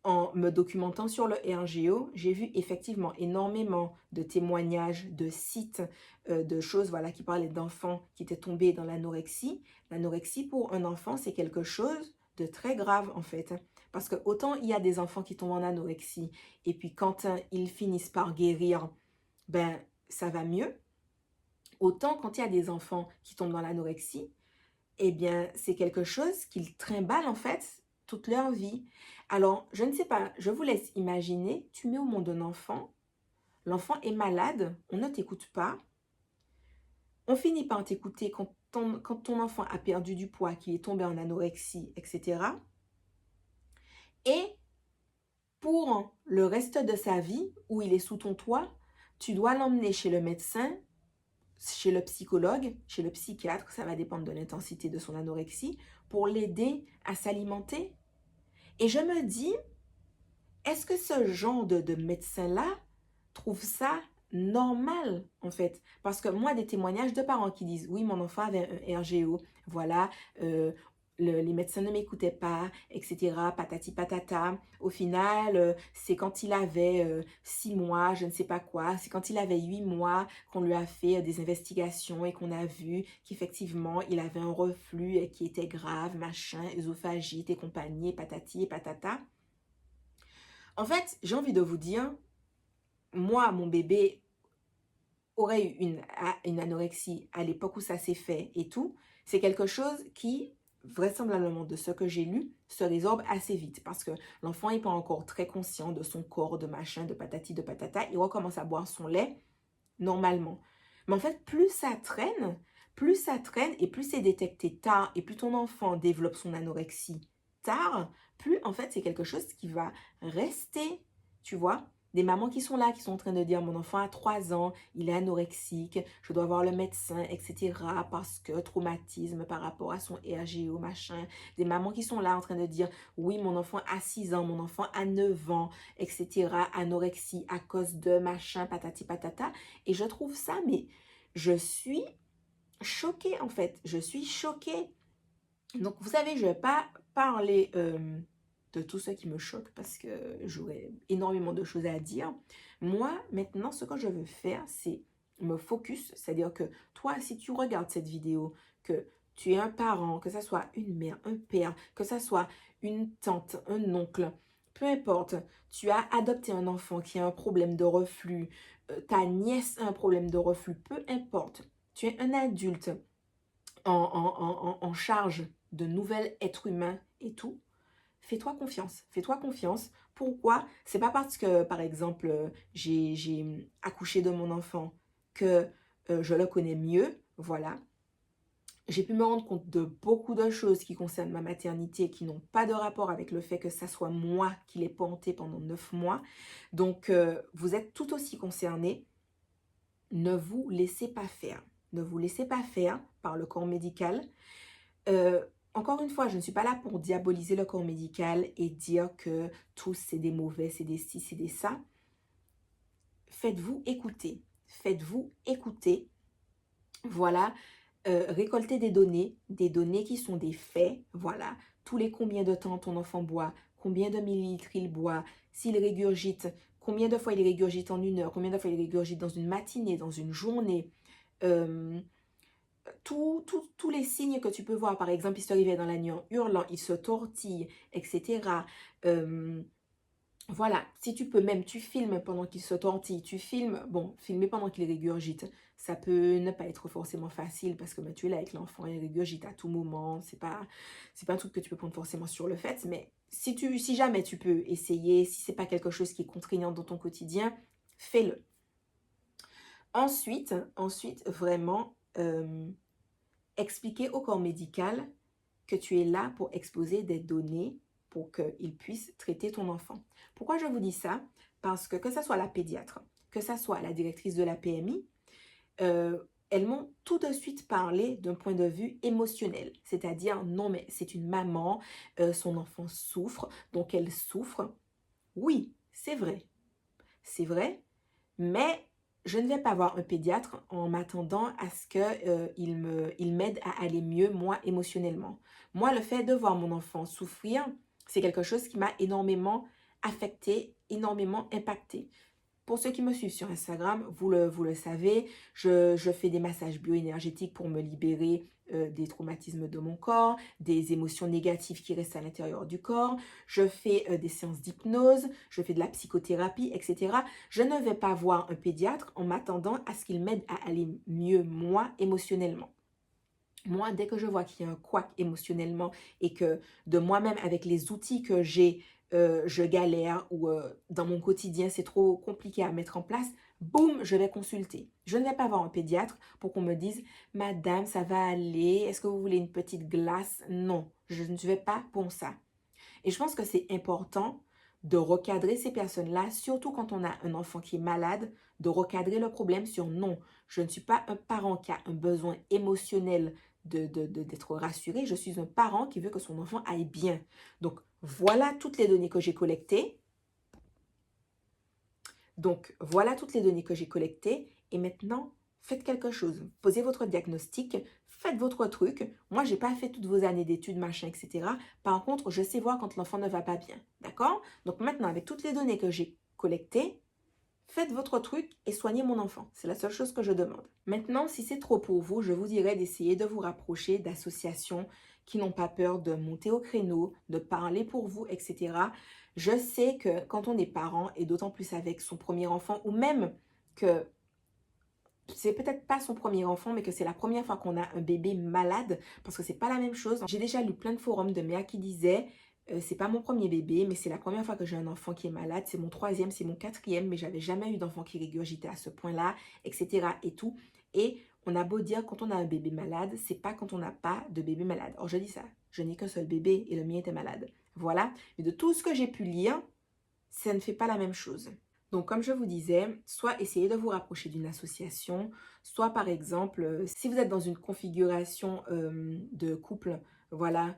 en me documentant sur le RGO, j'ai vu effectivement énormément de témoignages, de sites, de choses voilà, qui parlaient d'enfants qui étaient tombés dans l'anorexie. L'anorexie pour un enfant, c'est quelque chose de très grave en fait. Parce que autant il y a des enfants qui tombent en anorexie et puis quand ils finissent par guérir, ben ça va mieux. Autant quand il y a des enfants qui tombent dans l'anorexie, eh bien, c'est quelque chose qu'ils trimballent en fait toute leur vie. Alors, je ne sais pas, je vous laisse imaginer, tu mets au monde un enfant, l'enfant est malade, on ne t'écoute pas, on finit par t'écouter quand ton enfant a perdu du poids, qu'il est tombé en anorexie, etc. Et pour le reste de sa vie, où il est sous ton toit, tu dois l'emmener chez le médecin, chez le psychologue, chez le psychiatre, ça va dépendre de l'intensité de son anorexie, pour l'aider à s'alimenter. Et je me dis, est-ce que ce genre de médecin-là trouve ça normal, en fait? Parce que moi, des témoignages de parents qui disent, oui, mon enfant avait un RGO, voilà, les médecins ne m'écoutaient pas, etc., patati patata. Au final, c'est quand il avait 6 mois, je ne sais pas quoi, c'est quand il avait 8 mois qu'on lui a fait des investigations et qu'on a vu qu'effectivement, il avait un reflux qui était grave, machin, œsophagite et compagnie, patati et patata. En fait, j'ai envie de vous dire, moi, mon bébé aurait eu une anorexie à l'époque où ça s'est fait et tout. C'est quelque chose qui, vraisemblablement de ce que j'ai lu, se résorbe assez vite parce que l'enfant n'est pas encore très conscient de son corps, de machin, de patati, de patata. Il recommence à boire son lait normalement. Mais en fait, plus ça traîne et plus c'est détecté tard et plus ton enfant développe son anorexie tard, plus en fait c'est quelque chose qui va rester, tu vois. Des mamans qui sont là, qui sont en train de dire mon enfant a 3 ans, il est anorexique, je dois voir le médecin, etc. parce que traumatisme par rapport à son RGO, machin. Des mamans qui sont là en train de dire oui, mon enfant a 6 ans, mon enfant a 9 ans, etc. Anorexie à cause de machin, patati patata. Et je trouve ça, mais je suis choquée en fait. Je suis choquée. Donc, vous savez, je ne vais pas parler de tout ce qui me choque parce que j'aurais énormément de choses à dire. Moi, maintenant, ce que je veux faire, c'est me focus. C'est-à-dire que toi, si tu regardes cette vidéo, que tu es un parent, que ce soit une mère, un père, que ce soit une tante, un oncle, peu importe, tu as adopté un enfant qui a un problème de reflux, ta nièce a un problème de reflux, peu importe, tu es un adulte en charge de nouvel être humain et tout, fais-toi confiance. Fais-toi confiance. Pourquoi? C'est pas parce que, par exemple, j'ai accouché de mon enfant que je le connais mieux. Voilà. J'ai pu me rendre compte de beaucoup de choses qui concernent ma maternité qui n'ont pas de rapport avec le fait que ça soit moi qui l'ai porté pendant 9 mois. Donc, vous êtes tout aussi concernés. Ne vous laissez pas faire. Ne vous laissez pas faire par le corps médical. Encore une fois, je ne suis pas là pour diaboliser le corps médical et dire que tous c'est des mauvais, c'est des ci, c'est des ça. Faites-vous écouter. Faites-vous écouter. Voilà. Récolter des données qui sont des faits. Voilà. Tous les combien de temps ton enfant boit, combien de millilitres il boit, s'il régurgite, combien de fois il régurgite en 1 heure, combien de fois il régurgite dans une matinée, dans une journée. Tous les signes que tu peux voir, par exemple, il se réveille dans la nuit en hurlant, il se tortille, etc. Voilà, si tu peux même, tu filmes pendant qu'il se tortille, tu filmes, bon, filmer pendant qu'il régurgite, ça peut ne pas être forcément facile parce que ben, tu es là avec l'enfant, il régurgite à tout moment, c'est pas un truc que tu peux prendre forcément sur le fait, mais si jamais tu peux essayer, si c'est pas quelque chose qui est contraignant dans ton quotidien, fais-le. Ensuite, vraiment, expliquer au corps médical que tu es là pour exposer des données pour qu'il puisse traiter ton enfant. Pourquoi je vous dis ça? Parce que ce soit la pédiatre, que ce soit la directrice de la PMI, elles m'ont tout de suite parlé d'un point de vue émotionnel. C'est-à-dire, non mais c'est une maman, son enfant souffre, donc elle souffre. Oui, c'est vrai. C'est vrai, mais je ne vais pas voir un pédiatre en m'attendant à ce qu'il m'aide à aller mieux, moi, émotionnellement. Moi, le fait de voir mon enfant souffrir, c'est quelque chose qui m'a énormément affectée, énormément impactée. Pour ceux qui me suivent sur Instagram, vous le savez, je fais des massages bioénergétiques pour me libérer des traumatismes de mon corps, des émotions négatives qui restent à l'intérieur du corps. Je fais des séances d'hypnose, je fais de la psychothérapie, etc. Je ne vais pas voir un pédiatre en m'attendant à ce qu'il m'aide à aller mieux, moi, émotionnellement. Moi, dès que je vois qu'il y a un couac émotionnellement et que de moi-même, avec les outils que j'ai, je galère ou dans mon quotidien, c'est trop compliqué à mettre en place, boum, je vais consulter. Je ne vais pas voir un pédiatre pour qu'on me dise, Madame, ça va aller, est-ce que vous voulez une petite glace? Non, je ne vais pas pour ça. Et je pense que c'est important de recadrer ces personnes-là, surtout quand on a un enfant qui est malade, de recadrer le problème sur non, je ne suis pas un parent qui a un besoin émotionnel d'être rassuré, je suis un parent qui veut que son enfant aille bien. Donc, voilà toutes les données que j'ai collectées. Et maintenant, faites quelque chose. Posez votre diagnostic, faites votre truc. Moi, je n'ai pas fait toutes vos années d'études, machin, etc. Par contre, je sais voir quand l'enfant ne va pas bien. D'accord? Donc maintenant, avec toutes les données que j'ai collectées, faites votre truc et soignez mon enfant. C'est la seule chose que je demande. Maintenant, si c'est trop pour vous, je vous dirais d'essayer de vous rapprocher d'associations qui n'ont pas peur de monter au créneau, de parler pour vous, etc. Je sais que quand on est parent, et d'autant plus avec son premier enfant, ou même que c'est peut-être pas son premier enfant, mais que c'est la première fois qu'on a un bébé malade, parce que c'est pas la même chose. J'ai déjà lu plein de forums de mères qui disaient c'est pas mon premier bébé, mais c'est la première fois que j'ai un enfant qui est malade, c'est mon 3e, c'est mon 4e, mais j'avais jamais eu d'enfant qui régurgitait à ce point-là, etc. et tout. Et on a beau dire quand on a un bébé malade, c'est pas quand on n'a pas de bébé malade. Or je dis ça, je n'ai qu'un seul bébé et le mien était malade. Voilà, mais de tout ce que j'ai pu lire, ça ne fait pas la même chose. Donc, comme je vous disais, soit essayez de vous rapprocher d'une association, soit par exemple, si vous êtes dans une configuration de couple, voilà,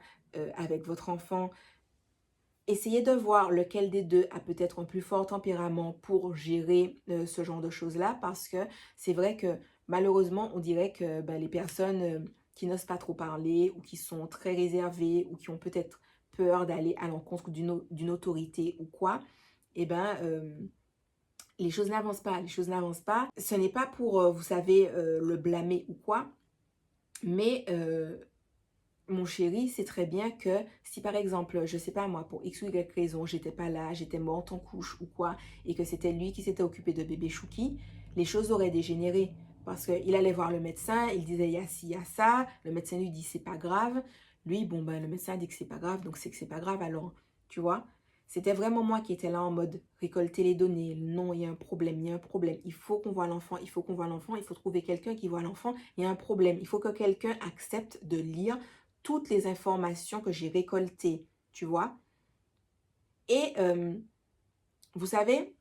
avec votre enfant, essayez de voir lequel des deux a peut-être un plus fort tempérament pour gérer ce genre de choses-là, parce que c'est vrai que malheureusement, on dirait que les personnes qui n'osent pas trop parler ou qui sont très réservées ou qui ont peut-être peur d'aller à l'encontre d'une autorité ou quoi, eh ben, les choses n'avancent pas, les choses n'avancent pas. Ce n'est pas pour, vous savez, le blâmer ou quoi, mais mon chéri sait très bien que si par exemple, je sais pas moi, pour X ou Y raison, j'étais pas là, j'étais morte en couche ou quoi, et que c'était lui qui s'était occupé de bébé Chouki, les choses auraient dégénéré. Parce qu'il allait voir le médecin, il disait il y a ci, il y a ça. Le médecin lui dit c'est pas grave. Lui, bon, ben, le médecin dit que c'est pas grave, donc c'est que c'est pas grave. Alors, tu vois, c'était vraiment moi qui étais là en mode récolter les données. Non, il y a un problème, il y a un problème. Il faut qu'on voit l'enfant, il faut qu'on voit l'enfant. Il faut trouver quelqu'un qui voit l'enfant. Il y a un problème. Il faut que quelqu'un accepte de lire toutes les informations que j'ai récoltées, tu vois. Et vous savez,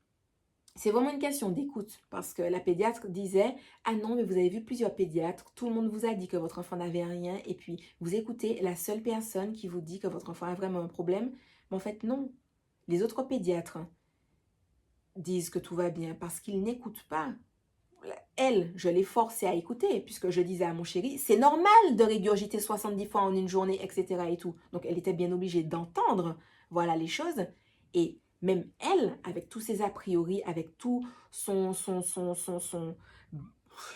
c'est vraiment une question d'écoute parce que la pédiatre disait « Ah non, mais vous avez vu plusieurs pédiatres, tout le monde vous a dit que votre enfant n'avait rien et puis vous écoutez la seule personne qui vous dit que votre enfant a vraiment un problème. » Mais en fait, non. Les autres pédiatres disent que tout va bien parce qu'ils n'écoutent pas. Elle, je l'ai forcée à écouter puisque je disais à mon chéri « C'est normal de régurgiter 70 fois en une journée, etc. » et tout. Donc, elle était bien obligée d'entendre, voilà les choses. Et même elle, avec tous ses a priori, avec tout son je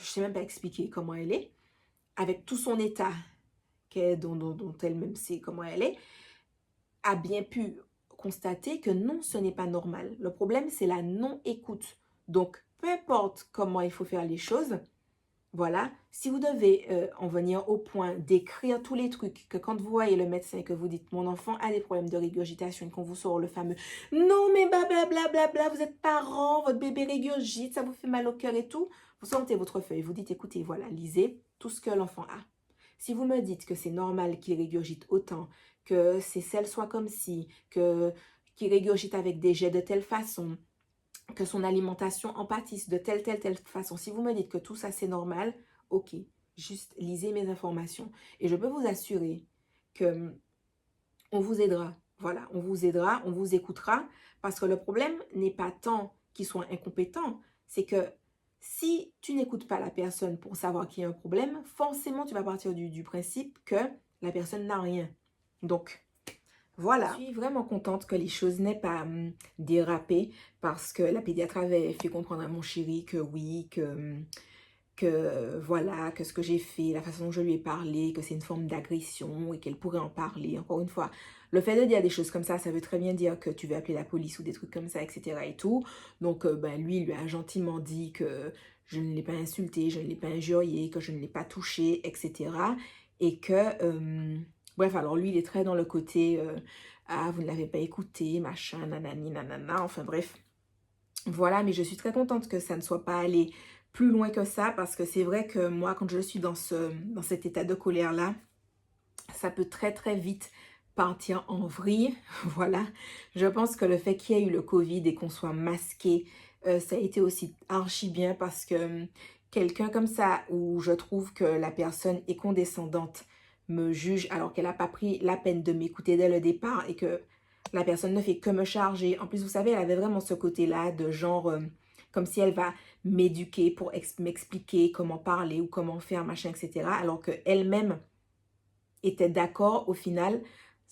sais même pas expliquer comment elle est, avec tout son état dont elle-même sait comment elle est, a bien pu constater que non, ce n'est pas normal. Le problème, c'est la non-écoute. Donc, peu importe comment il faut faire les choses, voilà, si vous devez en venir au point d'écrire tous les trucs, que quand vous voyez le médecin et que vous dites « Mon enfant a des problèmes de régurgitation » et qu'on vous sort le fameux « Non, mais blablabla, bla, bla, bla, vous êtes parent, votre bébé régurgite, ça vous fait mal au cœur et tout », vous sortez votre feuille, vous dites « Écoutez, voilà, lisez tout ce que l'enfant a. Si vous me dites que c'est normal qu'il régurgite autant, que ses selles soient comme ci, qu'il régurgite avec des jets de telle façon, que son alimentation en pâtisse de telle façon. Si vous me dites que tout ça c'est normal, ok, juste lisez mes informations. Et je peux vous assurer que on vous aidera. Voilà, on vous aidera, on vous écoutera. Parce que le problème n'est pas tant qu'ils soient incompétents, c'est que si tu n'écoutes pas la personne pour savoir qu'il y a un problème, forcément tu vas partir du principe que la personne n'a rien. Donc, voilà. Je suis vraiment contente que les choses n'aient pas dérapé parce que la pédiatre avait fait comprendre à mon chéri que oui, que voilà, que ce que j'ai fait, la façon dont je lui ai parlé, que c'est une forme d'agression et qu'elle pourrait en parler. Encore une fois, le fait de dire des choses comme ça veut très bien dire que tu veux appeler la police ou des trucs comme ça, etc. et tout. Donc, lui, il lui a gentiment dit que je ne l'ai pas insulté, je ne l'ai pas injurié, que je ne l'ai pas touché, etc. Et que... bref, alors lui, il est très dans le côté ah, vous ne l'avez pas écouté, machin, nanani, nanana, enfin bref. Voilà, mais je suis très contente que ça ne soit pas allé plus loin que ça, parce que c'est vrai que moi, quand je suis dans cet état de colère-là, ça peut très très vite partir en vrille, voilà. Je pense que le fait qu'il y ait eu le Covid et qu'on soit masqué, ça a été aussi archi bien parce que quelqu'un comme ça, où je trouve que la personne est condescendante, me juge alors qu'elle n'a pas pris la peine de m'écouter dès le départ et que la personne ne fait que me charger. En plus, vous savez, elle avait vraiment ce côté-là de genre, comme si elle va m'éduquer pour m'expliquer comment parler ou comment faire, machin, etc. Alors qu'elle-même était d'accord au final.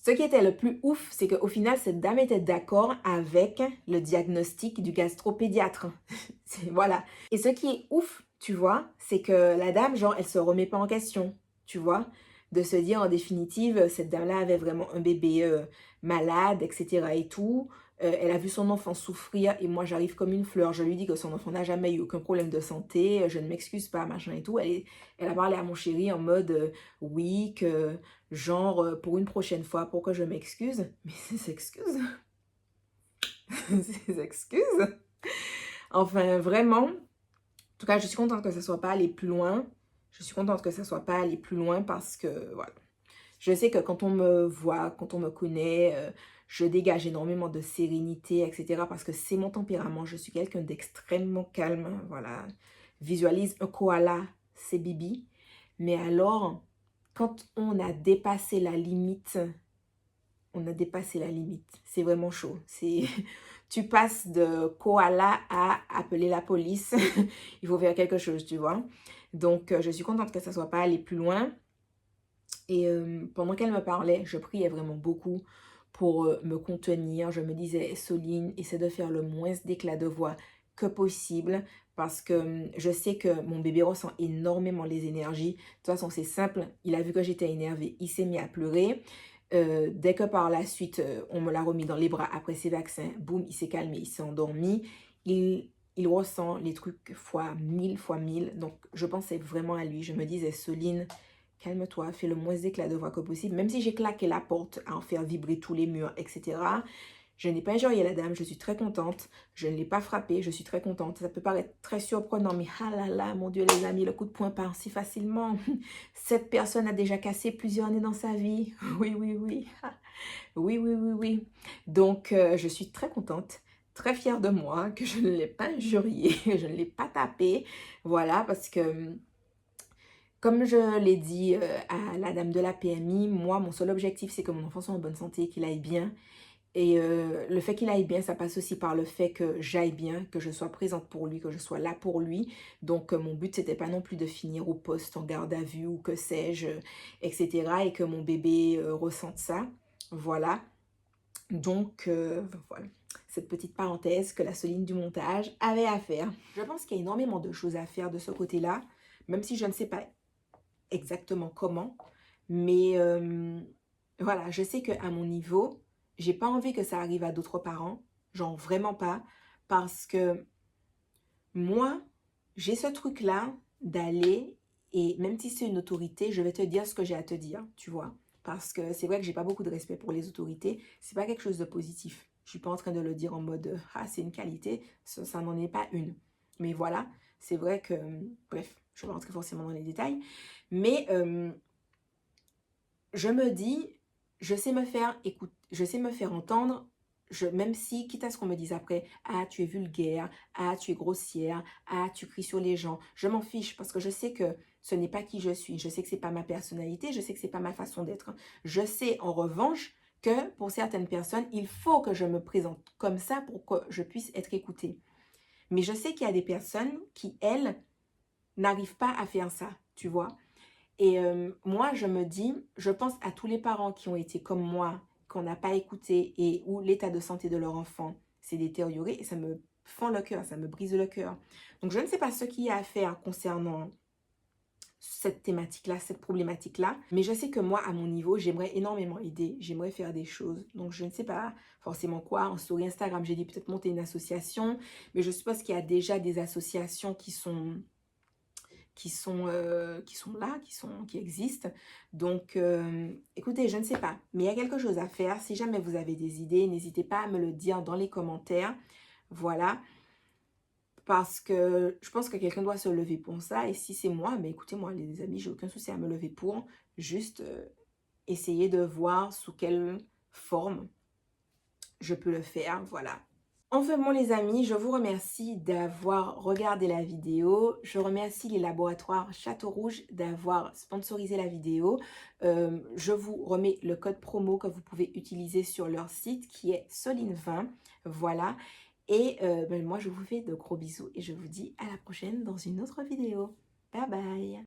Ce qui était le plus ouf, c'est qu'au final, cette dame était d'accord avec le diagnostic du gastropédiatre. Voilà. Et ce qui est ouf, tu vois, c'est que la dame, genre, elle se remet pas en question, tu vois. De se dire, en définitive, cette dame-là avait vraiment un bébé malade, etc. et tout. Elle a vu son enfant souffrir et moi, j'arrive comme une fleur. Je lui dis que son enfant n'a jamais eu aucun problème de santé. Je ne m'excuse pas, machin et tout. Elle a parlé à mon chéri en mode, oui, que genre, pour une prochaine fois, pour que je m'excuse. Mais ces excuses, ces excuses. Enfin, vraiment, en tout cas, je suis contente que ça soit pas allé plus loin. Je suis contente que ça soit pas allé plus loin parce que, voilà. Je sais que quand on me voit, quand on me connaît, je dégage énormément de sérénité, etc. Parce que c'est mon tempérament. Je suis quelqu'un d'extrêmement calme, voilà. Visualise un koala, c'est Bibi. Mais alors, quand on a dépassé la limite, on a dépassé la limite. C'est vraiment chaud. Tu passes de koala à appeler la police. Il faut faire quelque chose, tu vois. Donc, je suis contente que ça ne soit pas allé plus loin. Et pendant qu'elle me parlait, je priais vraiment beaucoup pour me contenir. Je me disais, Soline, essaie de faire le moins d'éclat de voix que possible. Parce que je sais que mon bébé ressent énormément les énergies. De toute façon, c'est simple. Il a vu que j'étais énervée. Il s'est mis à pleurer. Dès que par la suite, on me l'a remis dans les bras après ses vaccins, boum, il s'est calmé, il s'est endormi. Il il ressent les trucs fois 1000, fois 1000. Donc, je pensais vraiment à lui. Je me disais, Soline, calme-toi, fais le moins d'éclat de voix que possible. Même si j'ai claqué la porte à en faire vibrer tous les murs, etc. Je n'ai pas injurié la dame, je suis très contente. Je ne l'ai pas frappée, je suis très contente. Ça peut paraître très surprenant, mais ah là là, mon Dieu les amis, le coup de poing part si facilement. Cette personne a déjà cassé plusieurs nez dans sa vie. Oui, oui, oui. Oui, oui, oui, oui. Donc, je suis très contente, très fière de moi, que je ne l'ai pas injurié, je ne l'ai pas tapé. Voilà, parce que, comme je l'ai dit à la dame de la PMI, moi, mon seul objectif, c'est que mon enfant soit en bonne santé, qu'il aille bien. Et le fait qu'il aille bien, ça passe aussi par le fait que j'aille bien, que je sois présente pour lui, que je sois là pour lui. Donc, mon but, c'était pas non plus de finir au poste en garde à vue ou que sais-je, etc. Et que mon bébé ressente ça. Voilà. Donc, voilà, cette petite parenthèse que la Soline du montage avait à faire. Je pense qu'il y a énormément de choses à faire de ce côté-là, même si je ne sais pas exactement comment. Mais voilà, je sais qu'à mon niveau, j'ai pas envie que ça arrive à d'autres parents. Genre vraiment pas. Parce que moi, j'ai ce truc-là d'aller, et même si c'est une autorité, je vais te dire ce que j'ai à te dire, tu vois. Parce que c'est vrai que j'ai pas beaucoup de respect pour les autorités. C'est pas quelque chose de positif. Je suis pas en train de le dire en mode ah, c'est une qualité. Ça n'en est pas une. Mais voilà, c'est vrai que, bref, je vais rentrer forcément dans les détails. Mais je me dis, je sais me faire écouter, je sais me faire entendre, même si, quitte à ce qu'on me dise après, ah, tu es vulgaire, ah, tu es grossière, ah, tu cries sur les gens, je m'en fiche parce que je sais que ce n'est pas qui je suis, je sais que c'est pas ma personnalité, je sais que c'est pas ma façon d'être. Je sais en revanche que pour certaines personnes, il faut que je me présente comme ça pour que je puisse être écoutée. Mais je sais qu'il y a des personnes qui, elles, n'arrivent pas à faire ça, tu vois. Et moi, je me dis, je pense à tous les parents qui ont été comme moi, qu'on n'a pas écouté et où l'état de santé de leur enfant s'est détérioré et ça me fend le cœur, ça me brise le cœur. Donc, je ne sais pas ce qu'il y a à faire concernant cette thématique-là, cette problématique-là, mais je sais que moi, à mon niveau, j'aimerais énormément aider, j'aimerais faire des choses. Donc, je ne sais pas forcément quoi. En story Instagram, j'ai dit peut-être monter une association, mais je suppose qu'il y a déjà des associations qui sont là, qui existent. Donc, écoutez, je ne sais pas, mais il y a quelque chose à faire. Si jamais vous avez des idées, n'hésitez pas à me le dire dans les commentaires. Voilà, parce que je pense que quelqu'un doit se lever pour ça. Et si c'est moi, mais écoutez, moi, les amis, j'ai aucun souci à me lever pour. Juste essayer de voir sous quelle forme je peux le faire. Voilà. Enfin bon les amis, je vous remercie d'avoir regardé la vidéo. Je remercie les laboratoires Château Rouge d'avoir sponsorisé la vidéo. Je vous remets le code promo que vous pouvez utiliser sur leur site qui est Soline20. Voilà. Et moi je vous fais de gros bisous et je vous dis à la prochaine dans une autre vidéo. Bye bye.